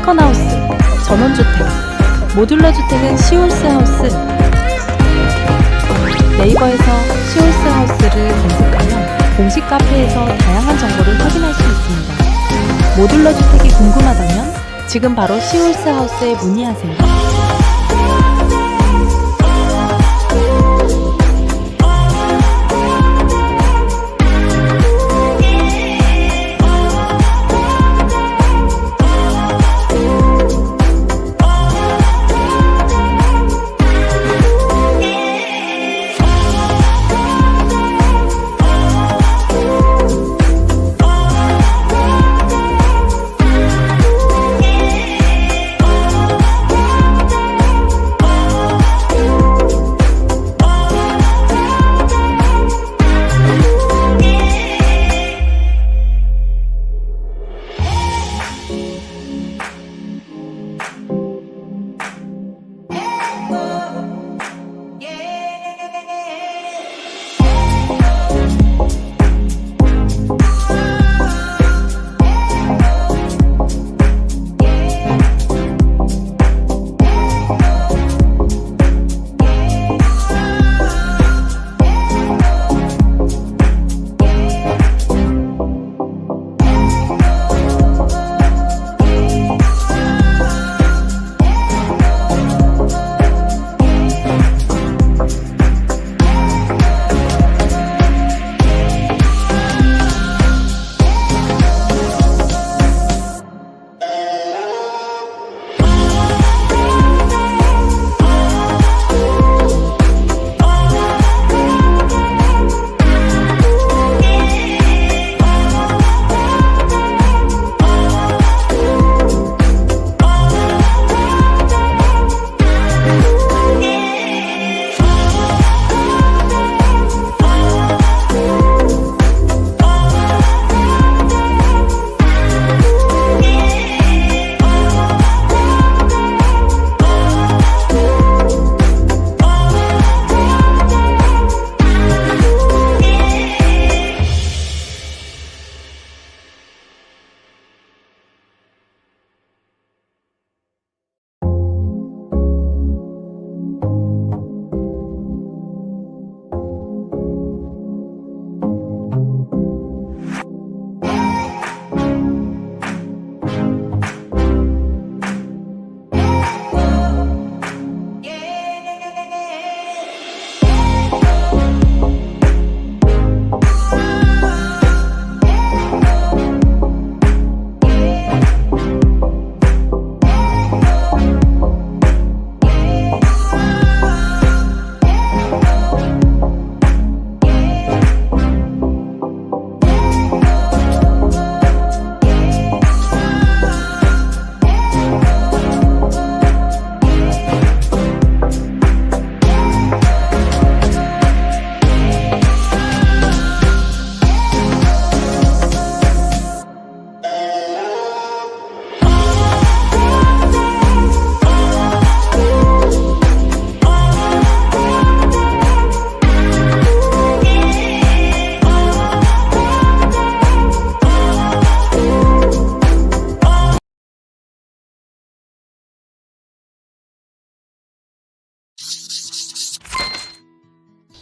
세컨하우스, 전원주택, 모듈러 주택은 시홀스하우스. 네이버에서 시홀스하우스를 검색하면 공식 카페에서 다양한 정보를 확인할 수 있습니다. 모듈러 주택이 궁금하다면 지금 바로 시홀스하우스에 문의하세요.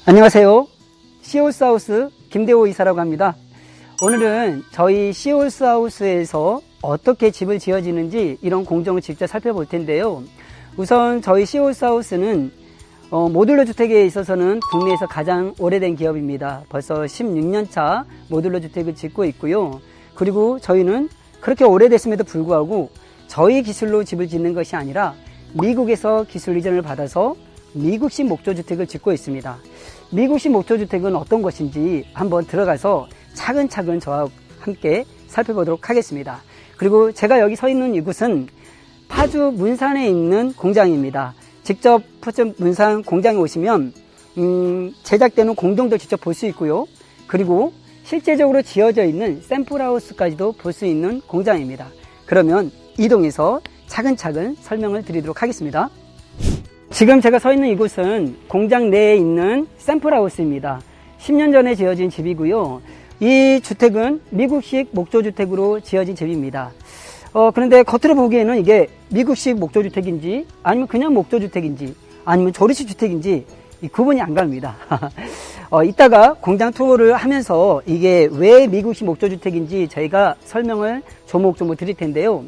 안녕하세요. 시홀스하우스 김대호 이사라고 합니다. 오늘은 저희 시홀스하우스에서 어떻게 집을 지어지는지 이런 공정을 직접 살펴볼 텐데요. 우선 저희 시홀스하우스는 모듈러 주택에 있어서는 국내에서 가장 오래된 기업입니다. 벌써 16년차 모듈러 주택을 짓고 있고요. 그리고 저희는 그렇게 오래됐음에도 불구하고 저희 기술로 집을 짓는 것이 아니라 미국에서 기술 이전을 받아서 미국식 목조주택을 짓고 있습니다. 미국식 목조주택은 어떤 것인지 한번 들어가서 차근차근 저와 함께 살펴보도록 하겠습니다. 그리고 제가 여기 서 있는 이곳은 파주 문산에 있는 공장입니다. 직접 파주 문산 공장에 오시면 제작되는 공정도 직접 볼 수 있고요. 그리고 실제적으로 지어져 있는 샘플하우스까지도 볼 수 있는 공장입니다. 그러면 이동해서 차근차근 설명을 드리도록 하겠습니다. 지금 제가 서 있는 이곳은 공장 내에 있는 샘플하우스입니다. 10년 전에 지어진 집이고요. 이 주택은 미국식 목조주택으로 지어진 집입니다. 그런데 겉으로 보기에는 이게 미국식 목조주택인지 아니면 그냥 목조주택인지 아니면 조리식 주택인지 이 구분이 안 갑니다. 이따가 공장 투어를 하면서 이게 왜 미국식 목조주택인지 저희가 설명을 조목조목 드릴 텐데요.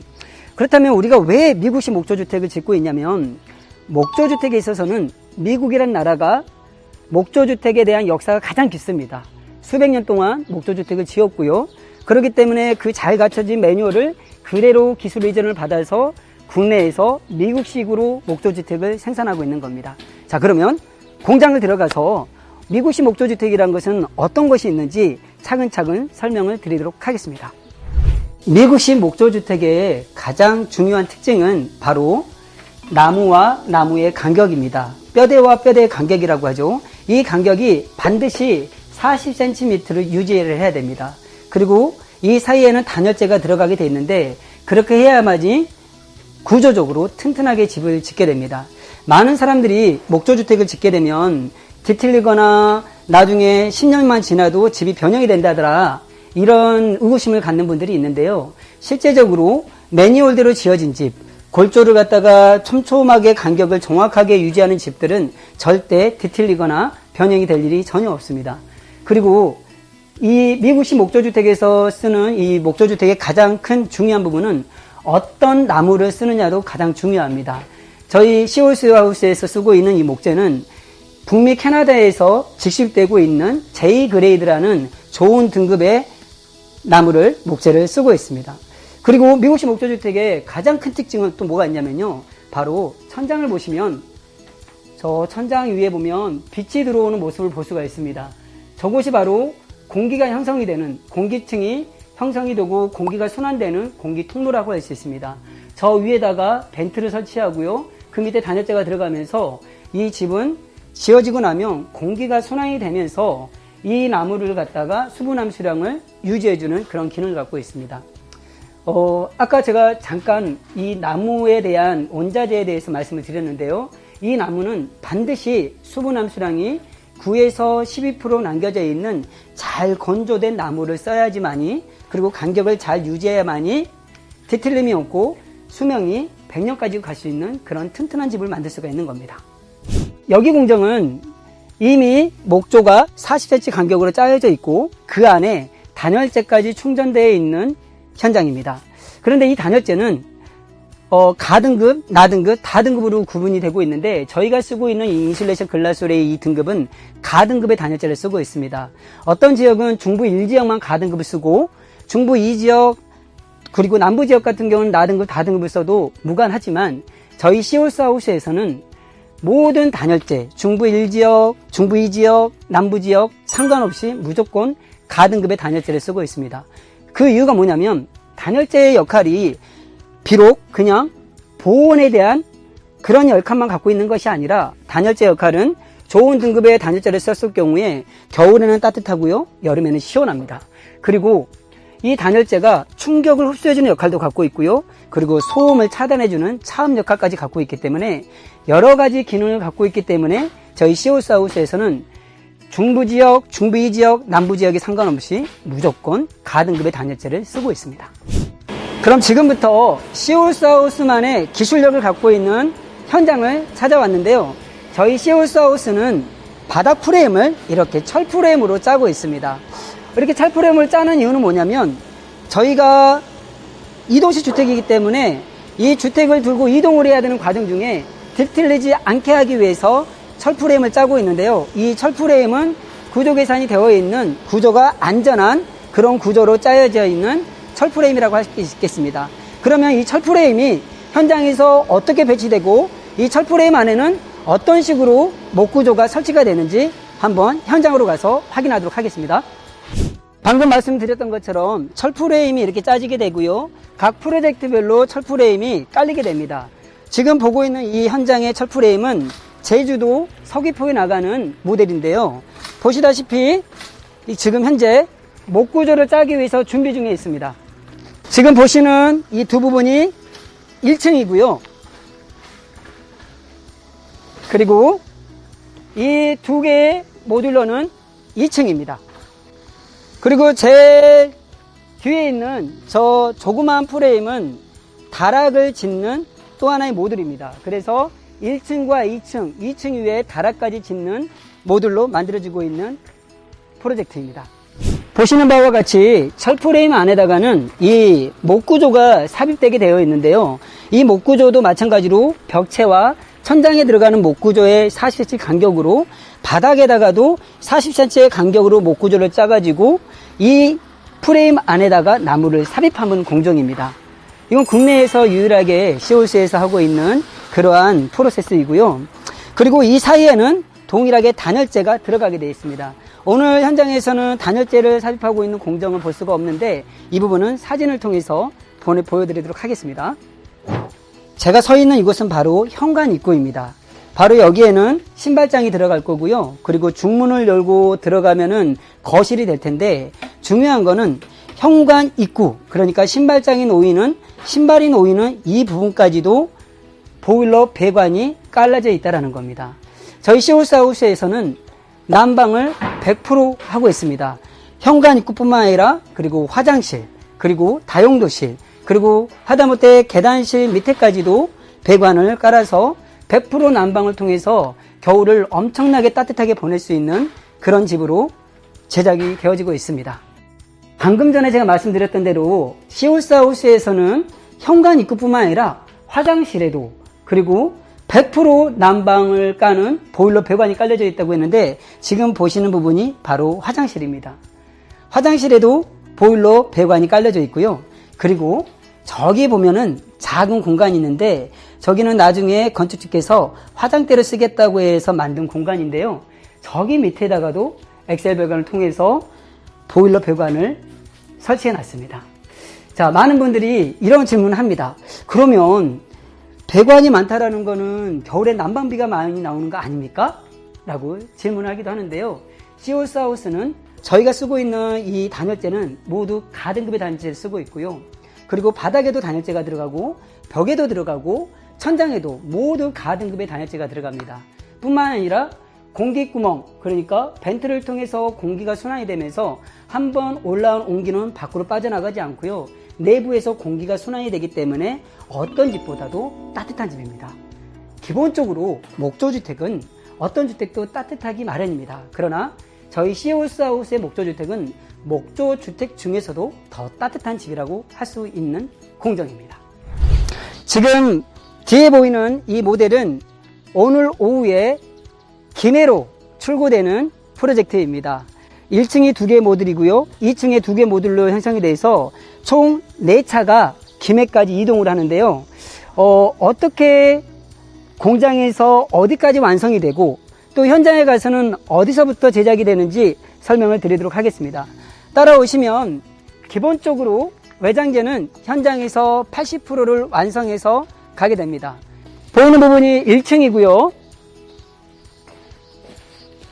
그렇다면 우리가 왜 미국식 목조주택을 짓고 있냐면 목조주택에 있어서는 미국이란 나라가 목조주택에 대한 역사가 가장 깊습니다. 수백 년 동안 목조주택을 지었고요. 그렇기 때문에 그 잘 갖춰진 매뉴얼을 그대로 기술 이전을 받아서 국내에서 미국식으로 목조주택을 생산하고 있는 겁니다. 자, 그러면 공장을 들어가서 미국식 목조주택이라는 것은 어떤 것이 있는지 차근차근 설명을 드리도록 하겠습니다. 미국식 목조주택의 가장 중요한 특징은 바로 나무와 나무의 간격입니다. 뼈대와 뼈대의 간격이라고 하죠. 이 간격이 반드시 40cm를 유지를 해야 됩니다. 그리고 이 사이에는 단열재가 들어가게 되어 있는데 그렇게 해야만이 구조적으로 튼튼하게 집을 짓게 됩니다. 많은 사람들이 목조주택을 짓게 되면 뒤틀리거나 나중에 10년만 지나도 집이 변형이 된다더라 이런 의구심을 갖는 분들이 있는데요. 실제적으로 매뉴얼대로 지어진 집, 골조를 갖다가 촘촘하게 간격을 정확하게 유지하는 집들은 절대 뒤틀리거나 변형이 될 일이 전혀 없습니다. 그리고 이 미국식 목조주택에서 쓰는 이 목조주택의 가장 큰 중요한 부분은 어떤 나무를 쓰느냐도 가장 중요합니다. 저희 시홀스하우스에서 쓰고 있는 이 목재는 북미 캐나다에서 직수입되고 있는 J 그레이드라는 좋은 등급의 나무를 목재를 쓰고 있습니다. 그리고 미국식 목조주택의 가장 큰 특징은 또 뭐가 있냐면요. 바로 천장을 보시면 저 천장 위에 보면 빛이 들어오는 모습을 볼 수가 있습니다. 저곳이 바로 공기가 형성이 되는 공기층이 형성이 되고 공기가 순환되는 공기 통로라고 할 수 있습니다. 저 위에다가 벤트를 설치하고요. 그 밑에 단열재가 들어가면서 이 집은 지어지고 나면 공기가 순환이 되면서 이 나무를 갖다가 수분 함수량을 유지해주는 그런 기능을 갖고 있습니다. 아까 제가 잠깐 이 나무에 대한 원자재에 대해서 말씀을 드렸는데요. 이 나무는 반드시 수분 함수량이 9에서 12% 남겨져 있는 잘 건조된 나무를 써야지만이 그리고 간격을 잘 유지해야만이 뒤틀림이 없고 수명이 100년까지 갈 수 있는 그런 튼튼한 집을 만들 수가 있는 겁니다. 여기 공정은 이미 목조가 40cm 간격으로 짜여져 있고 그 안에 단열재까지 충전되어 있는 현장입니다. 그런데 이 단열재는 가등급, 나등급, 다등급으로 구분이 되고 있는데 저희가 쓰고 있는 이 인슐레이션 글라솔의 이 등급은 가등급의 단열재를 쓰고 있습니다. 어떤 지역은 중부 1지역만 가등급을 쓰고 중부 2지역 그리고 남부 지역 같은 경우는 나등급, 다등급을 써도 무관하지만 저희 시홀스하우스에서는 모든 단열재, 중부 1지역, 중부 2지역, 남부 지역 상관없이 무조건 가등급의 단열재를 쓰고 있습니다. 그 이유가 뭐냐면 단열재의 역할이 비록 그냥 보온에 대한 그런 역할만 갖고 있는 것이 아니라 단열재 역할은 좋은 등급의 단열재를 썼을 경우에 겨울에는 따뜻하고요, 여름에는 시원합니다. 그리고 이 단열재가 충격을 흡수해주는 역할도 갖고 있고요, 그리고 소음을 차단해주는 차음 역할까지 갖고 있기 때문에 여러 가지 기능을 갖고 있기 때문에 저희 시홀스하우스에서는 중부 지역, 중부 2지역, 남부 지역에 상관없이 무조건 가등급의 단열재를 쓰고 있습니다. 그럼 지금부터 시홀스하우스만의 기술력을 갖고 있는 현장을 찾아왔는데요. 저희 시홀스하우스는 바닥 프레임을 이렇게 철 프레임으로 짜고 있습니다. 이렇게 철 프레임을 짜는 이유는 뭐냐면 저희가 이동식 주택이기 때문에 이 주택을 들고 이동을 해야 되는 과정 중에 뒤틀리지 않게 하기 위해서 철 프레임을 짜고 있는데요. 이 철 프레임은 구조 계산이 되어 있는 구조가 안전한 그런 구조로 짜여져 있는 철 프레임이라고 할 수 있겠습니다. 그러면 이 철 프레임이 현장에서 어떻게 배치되고 이 철 프레임 안에는 어떤 식으로 목 구조가 설치가 되는지 한번 현장으로 가서 확인하도록 하겠습니다. 방금 말씀드렸던 것처럼 철 프레임이 이렇게 짜지게 되고요. 각 프로젝트별로 철 프레임이 깔리게 됩니다. 지금 보고 있는 이 현장의 철 프레임은 제주도 서귀포에 나가는 모델인데요. 보시다시피 지금 현재 목 구조를 짜기 위해서 준비 중에 있습니다. 지금 보시는 이 두 부분이 1층이고요. 그리고 이 두 개의 모듈러는 2층입니다. 그리고 제 뒤에 있는 저 조그마한 프레임은 다락을 짓는 또 하나의 모듈입니다. 그래서 1층과 2층 위에 다락까지 짓는 모듈로 만들어지고 있는 프로젝트입니다. 보시는 바와 같이 철프레임 안에다가는 이 목구조가 삽입되게 되어 있는데요. 이 목구조도 마찬가지로 벽체와 천장에 들어가는 목구조의 40cm 간격으로 바닥에다가도 40cm의 간격으로 목구조를 짜가지고 이 프레임 안에다가 나무를 삽입하는 공정입니다. 이건 국내에서 유일하게 시홀스에서 하고 있는 그러한 프로세스이고요. 그리고 이 사이에는 동일하게 단열재가 들어가게 되어 있습니다. 오늘 현장에서는 단열재를 삽입하고 있는 공정을 볼 수가 없는데 이 부분은 사진을 통해서 보여드리도록 하겠습니다. 제가 서 있는 이곳은 바로 현관 입구입니다. 바로 여기에는 신발장이 들어갈 거고요. 그리고 중문을 열고 들어가면은 거실이 될 텐데 중요한 거는 현관 입구, 그러니까 신발장이 놓이는 이 부분까지도 보일러 배관이 깔라져 있다는 겁니다. 저희 시홀스하우스에서는 난방을 100% 하고 있습니다. 현관 입구뿐만 아니라 그리고 화장실, 그리고 다용도실, 그리고 하다못해 계단실 밑에까지도 배관을 깔아서 100% 난방을 통해서 겨울을 엄청나게 따뜻하게 보낼 수 있는 그런 집으로 제작이 되어지고 있습니다. 방금 전에 제가 말씀드렸던 대로 시홀스하우스에서는 현관 입구뿐만 아니라 화장실에도 그리고 100% 난방을 까는 보일러 배관이 깔려져 있다고 했는데 지금 보시는 부분이 바로 화장실입니다. 화장실에도 보일러 배관이 깔려져 있고요. 그리고 저기 보면은 작은 공간이 있는데 저기는 나중에 건축주께서 화장대를 쓰겠다고 해서 만든 공간인데요. 저기 밑에다가도 엑셀 배관을 통해서 보일러 배관을 설치해 놨습니다. 자, 많은 분들이 이런 질문을 합니다. 그러면 배관이 많다라는 거는 겨울에 난방비가 많이 나오는 거 아닙니까? 라고 질문을 하기도 하는데요. 시홀스하우스는 저희가 쓰고 있는 이 단열재는 모두 가등급의 단열재를 쓰고 있고요. 그리고 바닥에도 단열재가 들어가고 벽에도 들어가고 천장에도 모두 가등급의 단열재가 들어갑니다. 뿐만 아니라 공기구멍, 그러니까 벤트를 통해서 공기가 순환이 되면서 한번 올라온 온기는 밖으로 빠져나가지 않고요. 내부에서 공기가 순환이 되기 때문에 어떤 집보다도 따뜻한 집입니다. 기본적으로 목조주택은 어떤 주택도 따뜻하기 마련입니다. 그러나 저희 시홀스하우스의 목조주택은 목조주택 중에서도 더 따뜻한 집이라고 할 수 있는 공정입니다. 지금 뒤에 보이는 이 모델은 오늘 오후에 김해로 출고되는 프로젝트입니다. 1층이 2개 모듈이고요. 2층에 2개 모듈로 형성이 돼서 총 4차가 김해까지 이동을 하는데요. 어떻게 공장에서 어디까지 완성이 되고 또 현장에 가서는 어디서부터 제작이 되는지 설명을 드리도록 하겠습니다. 따라오시면 기본적으로 외장재는 현장에서 80%를 완성해서 가게 됩니다. 보이는 부분이 1층이고요.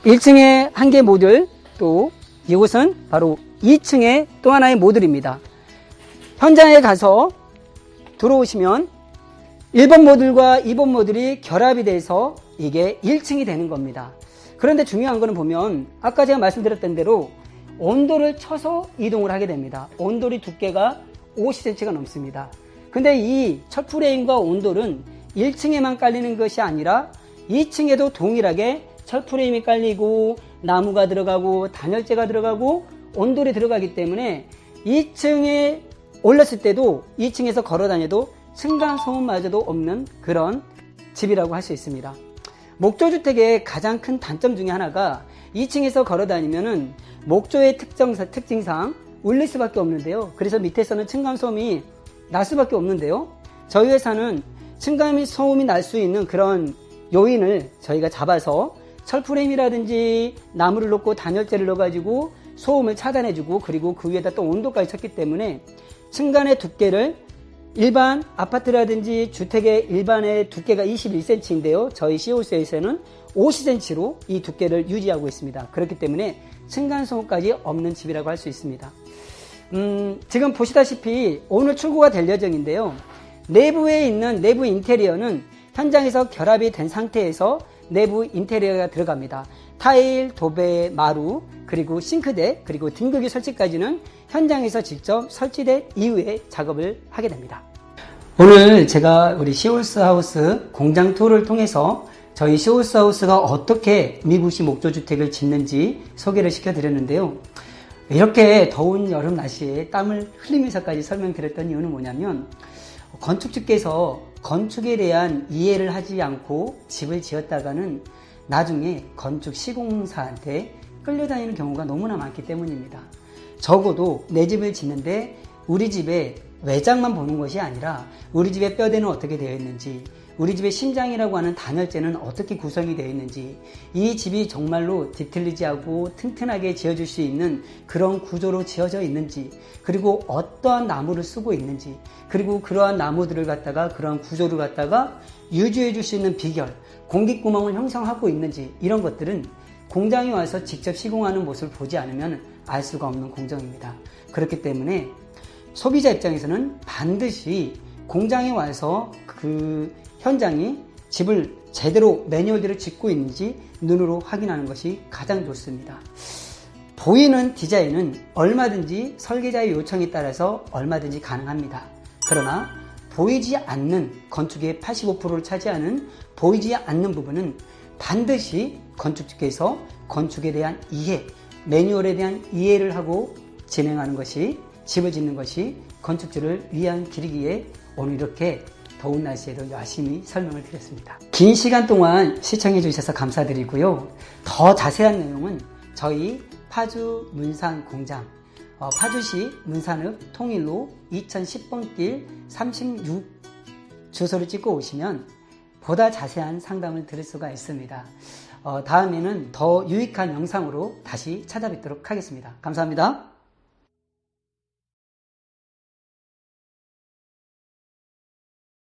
1층에 1개 모듈, 또 이곳은 바로 2층의 또 하나의 모듈입니다. 현장에 가서 들어오시면 1번 모듈과 2번 모듈이 결합이 돼서 이게 1층이 되는 겁니다. 그런데 중요한 거는 보면 아까 제가 말씀드렸던 대로 온도를 쳐서 이동을 하게 됩니다. 온돌이 두께가 50cm가 넘습니다. 근데 이 철프레임과 온돌은 1층에만 깔리는 것이 아니라 2층에도 동일하게 철프레임이 깔리고 나무가 들어가고 단열재가 들어가고 온돌이 들어가기 때문에 2층에 올랐을 때도 2층에서 걸어 다녀도 층간소음마저도 없는 그런 집이라고 할 수 있습니다. 목조주택의 가장 큰 단점 중에 하나가 2층에서 걸어 다니면은 목조의 특징상 울릴 수밖에 없는데요. 그래서 밑에서는 층간소음이 날 수밖에 없는데요. 저희 회사는 층간소음이 날 수 있는 그런 요인을 저희가 잡아서 철프레임이라든지 나무를 넣고 단열재를 넣어가지고 소음을 차단해주고 그리고 그 위에다 또 온도까지 쳤기 때문에 층간의 두께를 일반 아파트라든지 주택의 일반의 두께가 21cm인데요. 저희 시홀스에서는 50cm로 이 두께를 유지하고 있습니다. 그렇기 때문에 층간소음까지 없는 집이라고 할 수 있습니다. 지금 보시다시피 오늘 출고가 될 예정인데요. 내부에 있는 내부 인테리어는 현장에서 결합이 된 상태에서 내부 인테리어가 들어갑니다. 타일, 도배, 마루, 그리고 싱크대, 그리고 등급기 설치까지는 현장에서 직접 설치된 이후에 작업을 하게 됩니다. 오늘 제가 우리 시홀스 하우스 공장 투어를 통해서 저희 시홀스 하우스가 어떻게 미국시 목조주택을 짓는지 소개를 시켜드렸는데요. 이렇게 더운 여름 날씨에 땀을 흘리면서까지 설명드렸던 이유는 뭐냐면 건축주께서 건축에 대한 이해를 하지 않고 집을 지었다가는 나중에 건축 시공사한테 끌려다니는 경우가 너무나 많기 때문입니다. 적어도 내 집을 짓는데 우리 집의 외장만 보는 것이 아니라 우리 집의 뼈대는 어떻게 되어 있는지, 우리 집의 심장이라고 하는 단열재는 어떻게 구성이 되어 있는지, 이 집이 정말로 디틀리지하고 튼튼하게 지어질 수 있는 그런 구조로 지어져 있는지, 그리고 어떠한 나무를 쓰고 있는지, 그리고 그러한 나무들을 갖다가 그러한 구조를 갖다가 유지해 줄 수 있는 비결, 공기구멍을 형성하고 있는지, 이런 것들은 공장에 와서 직접 시공하는 모습을 보지 않으면 알 수가 없는 공정입니다. 그렇기 때문에 소비자 입장에서는 반드시 공장에 와서 그 현장이 집을 제대로 매뉴얼대로 짓고 있는지 눈으로 확인하는 것이 가장 좋습니다. 보이는 디자인은 얼마든지 설계자의 요청에 따라서 얼마든지 가능합니다. 그러나 보이지 않는, 건축의 85%를 차지하는 보이지 않는 부분은 반드시 건축주께서 건축에 대한 이해, 매뉴얼에 대한 이해를 하고 진행하는 것이, 집을 짓는 것이 건축주를 위한 길이기에 오늘 이렇게 더운 날씨에도 열심히 설명을 드렸습니다. 긴 시간 동안 시청해 주셔서 감사드리고요. 더 자세한 내용은 저희 파주 문산 공장, 파주시 문산읍 통일로 2010번 길 36 주소를 찍고 오시면 보다 자세한 상담을 들을 수가 있습니다. 다음에는 더 유익한 영상으로 다시 찾아뵙도록 하겠습니다. 감사합니다.